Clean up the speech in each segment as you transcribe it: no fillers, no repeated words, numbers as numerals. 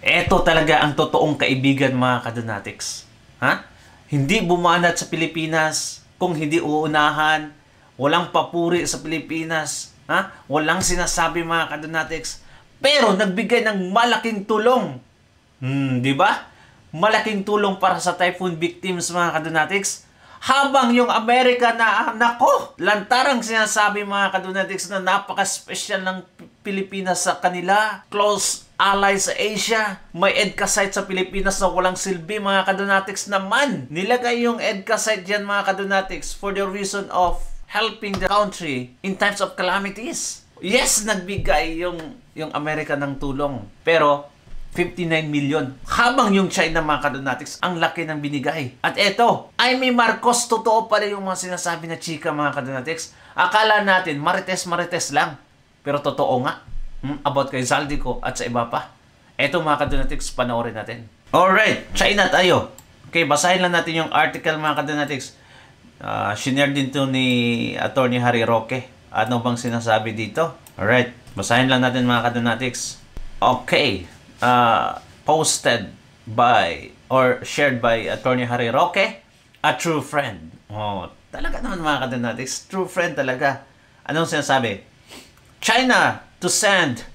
Eto talaga ang totoong kaibigan mga kadonatics. Ha? Hindi bumanat sa Pilipinas kung hindi uunahan. Walang papuri sa Pilipinas. Ha? Walang sinasabi mga kadonatics. Pero nagbigay ng malaking tulong. Di ba? Malaking tulong para sa typhoon victims mga kadonatics. Habang yung Amerika na, nako, lantarang sinasabi mga kadonatics na napaka-special ng Pilipinas sa kanila. Close ally sa Asia. May EDCA site sa Pilipinas na walang silbi mga kadonatics naman. Nilagay yung EDCA site dyan mga kadonatics for the reason of helping the country in times of calamities. Yes, nagbigay yung Amerika ng tulong. Pero 59 million. Habang yung China mga kadonatics, ang laki ng binigay. At eto, Amy Marcos, totoo pala yung mga sinasabi na chika mga kadonatics. Akala natin, marites-marites lang. Pero totoo nga. About kay Zaldico at sa iba pa. Eto mga kadonatics, panoorin natin. Alright, China tayo. Okay, basahin lang natin yung article mga kadonatics. Shinare din to ni Attorney Harry Roque. Ano bang sinasabi dito? Alright, basahin lang natin mga kadonatics. Okay. Posted by or shared by Attorney Harry Roque, a true friend. Oh, talaga naman mga kadonatics, true friend talaga. Anong sinasabi? China to send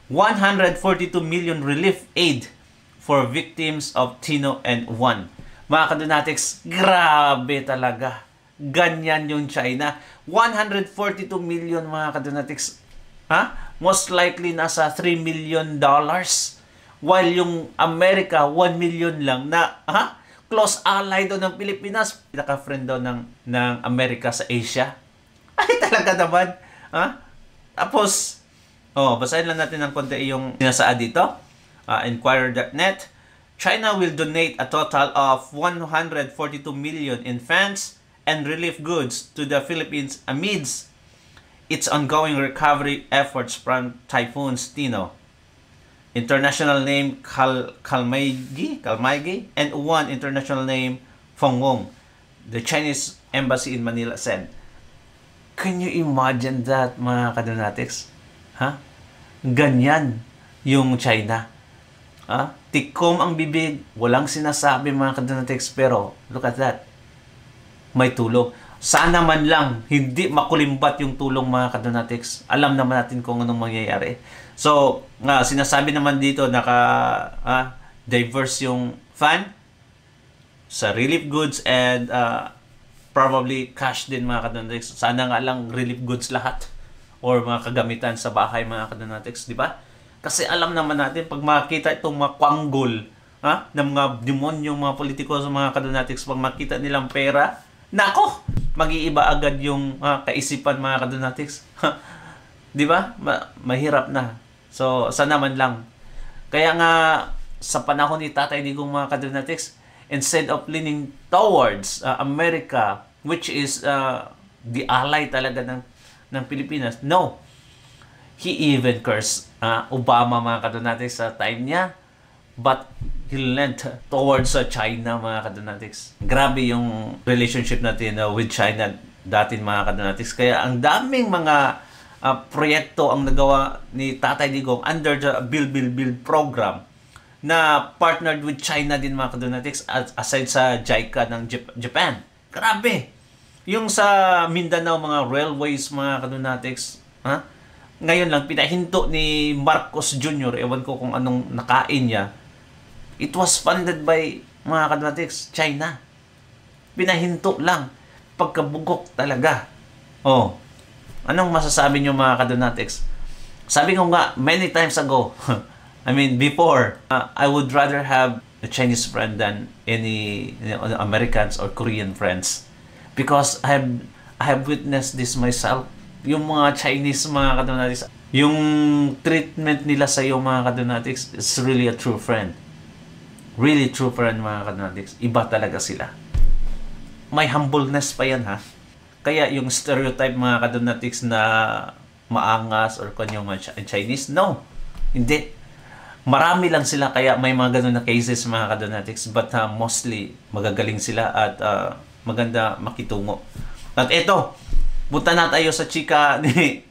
142 million relief aid for victims of Tino and Juan. Mga kadonatics, grabe talaga. Ganyan yung China. 142 million mga kadonatics. Ha? Most likely nasa $3 million. While yung Amerika, 1 million lang na close ally doon ng Pilipinas. Pinaka-friend daw ng Amerika sa Asia. Ay talaga naman. Tapos, basahin lang natin ng konti yung sinasaad dito. Inquirer.net. China will donate a total of 142 million in funds and relief goods to the Philippines amidst its ongoing recovery efforts from Typhoon Tino. International name Kalmaigi, and one international name Fengwong. The Chinese embassy in Manila said. Can you imagine that mga kadonatics? Ganyan yung China. Tikom ang bibig, walang sinasabi mga kadonatics, pero look at that. May tulong. Sana man lang hindi makulimbat yung tulong mga kadonatics. Alam naman natin kung anong mangyayari. So, sinasabi naman dito diverse yung fund sa relief goods and probably cash din mga kadonatics. Sana nga lang relief goods lahat or mga kagamitan sa bahay mga kadonatics, di ba? Kasi alam naman natin pag makita itong mga kwanggol ng mga demonyo, mga politiko sa mga kadonatics, pag makita nilang pera, nako, mag-iiba agad yung kaisipan mga kadonatics. Di ba? Mahirap na. So, sana man lang. Kaya nga, sa panahon ni Tatay Digong mga kadonatics, instead of leaning towards America, which is the ally talaga ng Pilipinas, no. He even cursed Obama mga kadonatics sa time niya, but he leant towards China mga kadonatics. Grabe yung relationship natin with China dati mga kadonatics. Kaya ang daming mga proyekto ang nagawa ni Tatay Digong under the Build program na partnered with China din mga kadonatics aside sa JICA ng Japan. Grabe! Yung sa Mindanao mga railways mga kadonatics, ngayon lang pinahinto ni Marcos Jr. Ewan ko kung anong nakain niya. It was funded by mga kadonatics, China. Pinahinto lang. Pagkabugok talaga. Anong masasabi niyo mga kadonatics? Sabi ko nga, many times ago, before, I would rather have a Chinese friend than any Americans or Korean friends. Because I have witnessed this myself. Yung mga Chinese mga kadonatics, yung treatment nila sa iyo mga kadonatics is really a true friend. Really true friend mga kadonatics. Iba talaga sila. May humbleness pa yan Kaya yung stereotype mga kadonatics na maangas or kanyang mga Chinese, no. Hindi. Marami lang sila kaya may mga ganun na cases mga kadonatics, but mostly magagaling sila at maganda makitungo. At ito, punta na tayo sa chika ni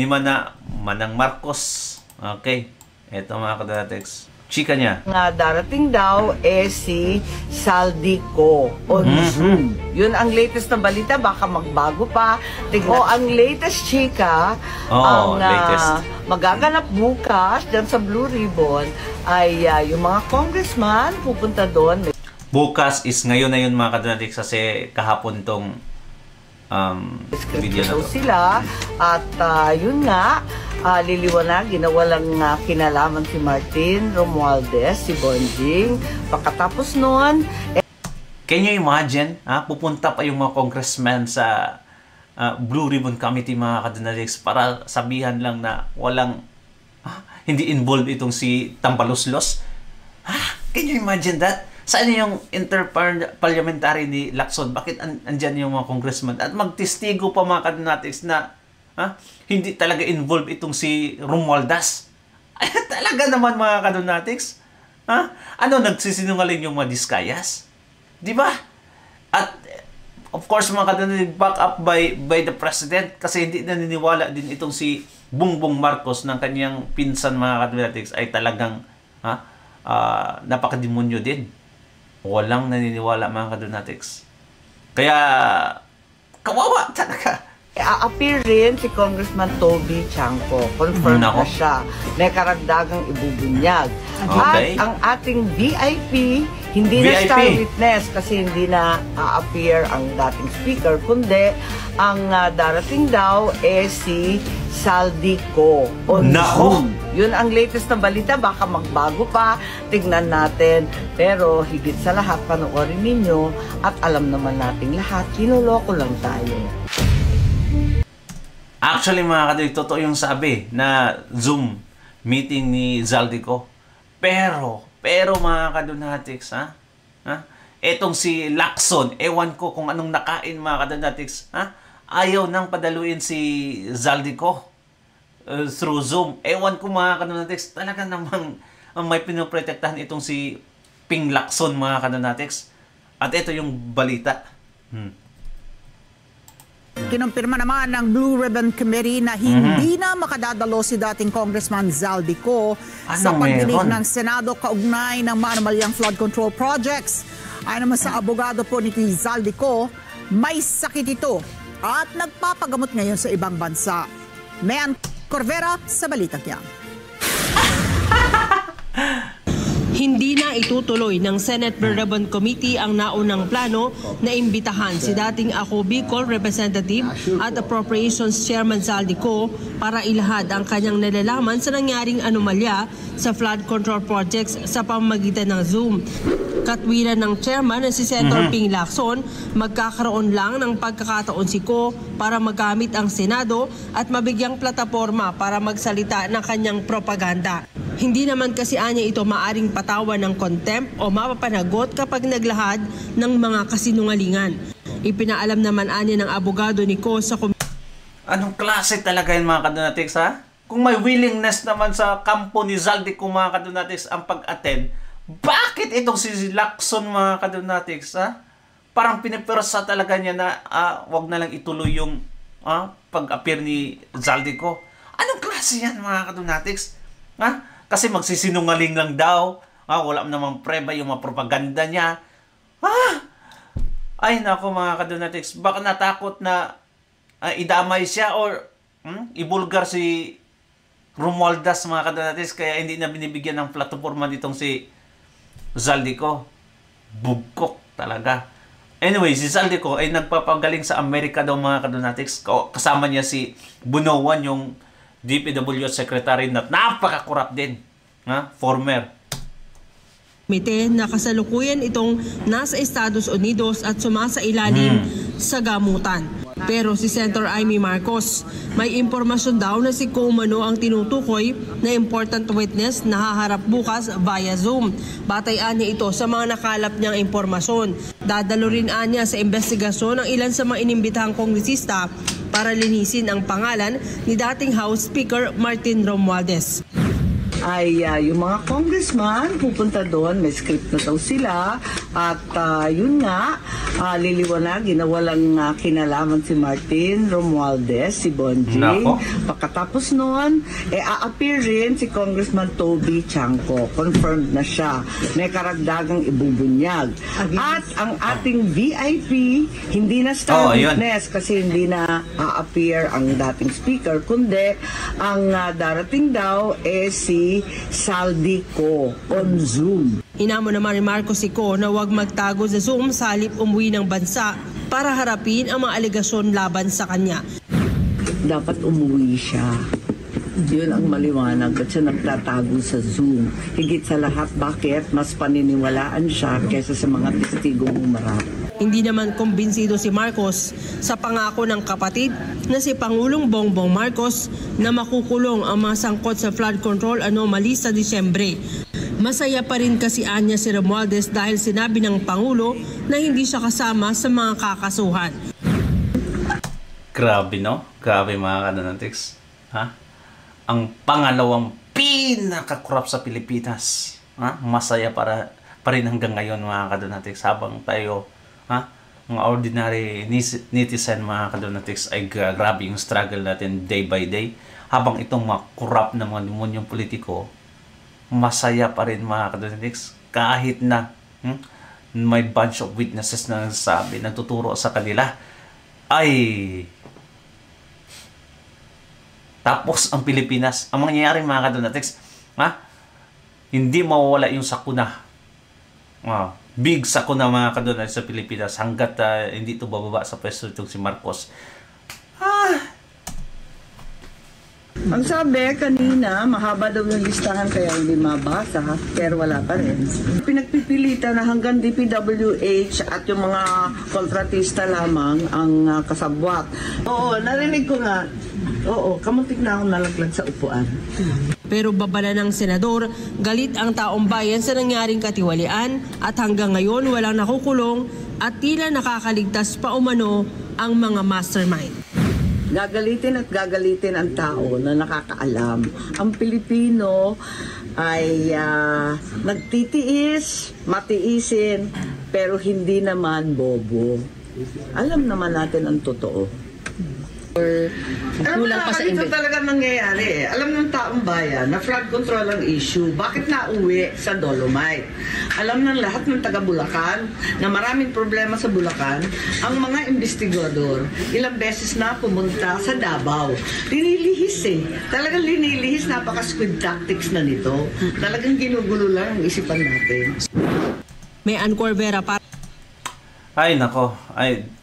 Manang Marcos. Okay. Ito mga kadonatics. Chika niya. Nga darating daw si Saldico on Zoom. Yun ang latest na balita, baka magbago pa. Ang latest chika, ang latest. magaganap bukas dyan sa Blue Ribbon ay yung mga congressman pupunta doon. Bukas is ngayon na yun mga kadonatics kasi kahapon tong video na to. Sila at yun nga, liliwanagin na walang kinalaman si Martin Romualdez, si Bonjing. Pagkatapos noon, can you imagine? Pupunta pa yung mga congressmen sa Blue Ribbon Committee mga kadonatics para sabihan lang na walang hindi involved itong si Tambaluslos. Can you imagine that? Saan yung interparliamentary ni Lacson? Bakit andyan yung mga congressman? At magtestigo pa mga kadonatics na hindi talaga involved itong si Romualdez. Ay, talaga naman mga kadonatics. Ano, nagsisinungaling yung mga Diskayas? Di ba? At of course mga kadonatics, back up by the president kasi hindi naniniwala din itong si Bongbong Marcos ng kanyang pinsan mga kadonatics ay talagang napakademonyo din. Walang naniniwala mga kadonatics. Kaya kawawa talaga. A-appear rin si Congressman Toby Chanco. Confirmed na siya. May karagdagang ibubunyag. Okay. At ang ating VIP, hindi na star witness kasi hindi na a-appear ang dating speaker, kundi ang darating daw si Saldico on Zoom. Yun ang latest na balita, baka magbago pa, tignan natin. Pero higit sa lahat, panoorin ninyo at alam naman nating lahat, kinuloko lang tayo. Actually mga kadonatics, totoo yung sabi na Zoom meeting ni Zaldico. Pero mga kadonatics, etong si Lacson, ewan ko kung anong nakain mga kadonatics, ayaw nang padaluin si Zaldico through Zoom. Ewan ko mga kadonatics, talaga namang may pinoprotektahan itong si Ping Lacson mga kadonatics. At ito yung balita. Kinumpirma naman ng Blue Ribbon Committee na hindi na makadadalo si dating Congressman Zaldico sa pagdinig ng Senado kaugnay ng manumalyang flood control projects. Ayon naman sa abogado po ni Zaldico, may sakit ito at nagpapagamot ngayon sa ibang bansa. Mayan Corvera sa balitang yan. Hindi na itutuloy ng Senate Blue Ribbon Committee ang naunang plano na imbitahan si dating Ako Bicol Representative at Appropriations Chairman Zaldico para ilahad ang kanyang nalalaman sa nangyaring anomalya sa flood control projects sa pamamagitan ng Zoom. Katwiran ng chairman na si Senator Ping Lacson, magkakaroon lang ng pagkakataon si Ko para magamit ang Senado at mabigyang plataforma para magsalita ng kanyang propaganda. Hindi naman kasi anya ito maaring patawan ng contempt o mapapanagot kapag naglahad ng mga kasinungalingan. Ipinaalam naman anya ng abogado ni Ko sa Anong klase talaga yun mga kadonatics Kung may willingness naman sa kampo ni Zaldico mga kadonatics ang pag-attend, bakit itong si Lacson mga kadonatics Parang pinipirsa talaga niya na wag na lang ituloy yung pag-appear ni Zaldico. Anong klase yan mga kadonatics? Kasi magsisinungaling lang daw. Wala namang preba yung mga propaganda niya. Ay nako mga kadonatics, baka natakot na idamay siya or ibulgar si Romualdez mga kadonatics kaya hindi na binibigyan ng plataforma nitong si Zaldico. Bugkok talaga. Anyway, si Zaldico ay nagpapagaling sa Amerika daw mga kadonatics. Kasama niya si Bunowan, yung DPWH Secretary na napaka-corrupt din. Former. komite na kasalukuyan itong nasa Estados Unidos at sumasailalim sa gamutan. Pero si Senator Amy Marcos, may impormasyon daw na si Kumano ang tinutukoy na important witness na haharap bukas via Zoom. Batayan niya ito sa mga nakalap niyang impormasyon. Dadalo rin niya sa investigasyon ng ilan sa mga inimbitahang kongresista para linisin ang pangalan ni dating House Speaker Martin Romualdez. ay yung mga congressman pupunta doon, may script na daw sila at yun nga, liliwanagin na walang kinalaman si Martin Romualdez, si Bonji. Nako. Pagkatapos noon, a-appear rin si Congressman Toby Chanco. Confirmed na siya. May karagdagang ibubunyag. At ang ating VIP, hindi na star witness kasi hindi na a-appear ang dating speaker, kundi ang darating daw si Saldi Ko on Zoom. Inamo naman ni Marcos si Ko na huwag magtago sa Zoom sa halip umuwi ng bansa para harapin ang mga alegasyon laban sa kanya. Dapat umuwi siya. Yun ang maliwanag at siya nagtatago sa Zoom. Higit sa lahat, bakit? Mas paniniwalaan siya kaysa sa mga testigong umarap. Hindi naman kumbinsido si Marcos sa pangako ng kapatid na si Pangulong Bongbong Marcos na makukulong ang mga sangkot sa flood control anomaly sa Disyembre. Masaya pa rin kasi anya si Romualdez dahil sinabi ng Pangulo na hindi siya kasama sa mga kakasuhan. Grabe, no? Grabe mga kananatics. Ha? Ang pangalawang pinaka-corrupt sa Pilipinas. Ha? Masaya pa rin hanggang ngayon mga kadonatics habang tayo, ha? Mga ordinary netizen mga kadonatics ay grabe yung struggle natin day by day. Habang itong mga corrupt na mga demonyong politiko, masaya pa rin mga kadonatics kahit na may bunch of witnesses na nagsasabi, nagtuturo sa kanila ay tapos ang Pilipinas. Ang mangyayari mga kadonatics, hindi mawawala yung sakuna. Big sakuna mga kadonatics sa Pilipinas hanggat hindi ito bababa sa pwesto itong si Marcos. Ang sabi kanina, mahaba daw yung listahan kaya hindi mabasa, pero wala pa rin. Pinagpipilitan na hanggang DPWH at yung mga kontratista lamang ang kasabwat. Oo, narinig ko nga. Oo, kamuntik na akong nalaglag sa upuan. Pero babala ng senador, galit ang taong bayan sa nangyaring katiwalian at hanggang ngayon walang nakukulong at tila nakakaligtas pa umano ang mga mastermind. Gagalitin at gagalitin ang tao na nakakaalam. Ang Pilipino ay nagtitiis, matiisin, pero hindi naman bobo. Alam naman natin ang totoo. Kulang pa sa ito talaga nangyayari. Alam ng taong bayan na flood control ang issue. Bakit nauwi sa Dolomite? Alam ng lahat ng taga Bulacan na maraming problema sa Bulacan. Ang mga investigador, ilang beses na pumunta sa Davao. Linilihis Talagang linilihis, napaka-squid tactics na nito. Talagang ginugulo lang ang isipan natin. May Ann Corvera para. Ay nako,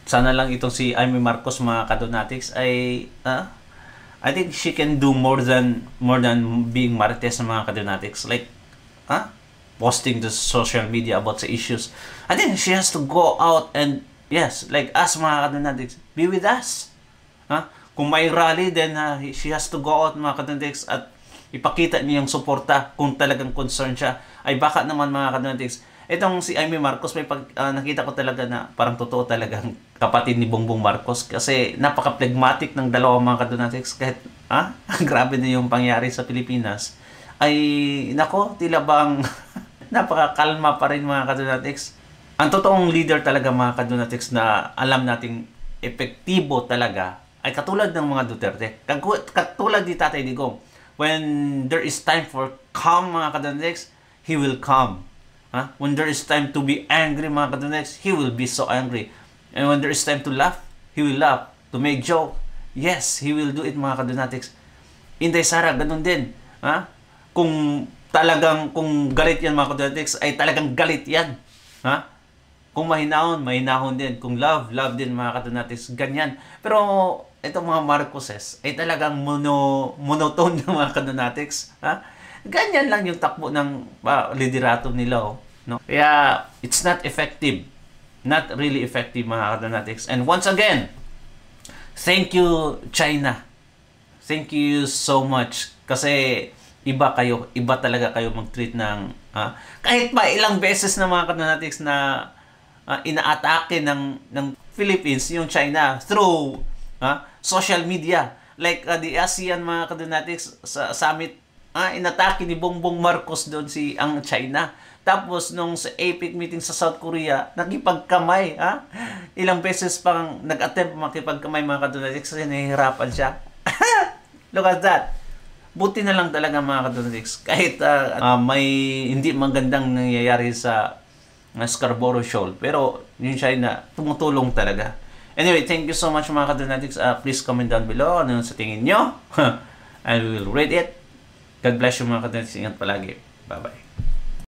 sana lang itong si Amy Marcos mga kadonatics ay I think she can do more than being marites ng mga kadonatics, like posting to social media about the issues. I think she has to go out and yes, like us mga kadonatics, be with us. Kung may rally, then she has to go out mga kadonatics at ipakita niya yung suporta kung talagang concerned siya. Ay baka naman mga kadonatics, itong si Amy Marcos, may nakita ko talaga na parang totoo talagang kapatid ni Bongbong Marcos kasi napaka-phlegmatic ng dalawang mga kadonatics kahit grabe na yung pangyari sa Pilipinas ay nako, tila bang napaka-kalma pa rin mga kadonatics. Ang totoong leader talaga mga kadonatics na alam nating epektibo talaga ay katulad ng mga Duterte, katulad ni Tatay Digong. When there is time for calm mga kadonatics, he will calm. When there is time to be angry mga kadonatics, he will be so angry. And when there is time to laugh, he will laugh. To make joke, yes, he will do it mga kadonatics. Inday Sara, ganun din. Kung galit yan mga kadonatics, ay talagang galit yan. Kung mahinahon din. Kung love din mga kadonatics, ganyan. Pero itong mga Marcoses ay talagang monotone ng mga kadonatics. Ganyan lang yung takbo ng liderato nila. No? Kaya, it's not effective. Not really effective, mga kadonatics. And once again, thank you, China. Thank you so much. Kasi, iba talaga kayo mag-treat ng, kahit pa ilang beses na mga kadonatics na inaatake ng Philippines, yung China, through social media. Like the ASEAN mga kadonatics sa summit inatake ni Bongbong Marcos doon ang China. Tapos nung sa APEC meeting sa South Korea, nakipagkamay, ilang beses pang nag-attempt makipagkamay mga kadonatics kasi nahihirapan siya. Look at that. Buti na lang talaga mga kadonatics. Kahit may hindi magandang nangyayari sa Scarborough Shoal, pero yung China, tumutulong talaga. Anyway, thank you so much mga kadonatics. Please comment down below ano sa tingin nyo. I will read it. God bless you mga kadonatics. Ingat palagi. Bye-bye.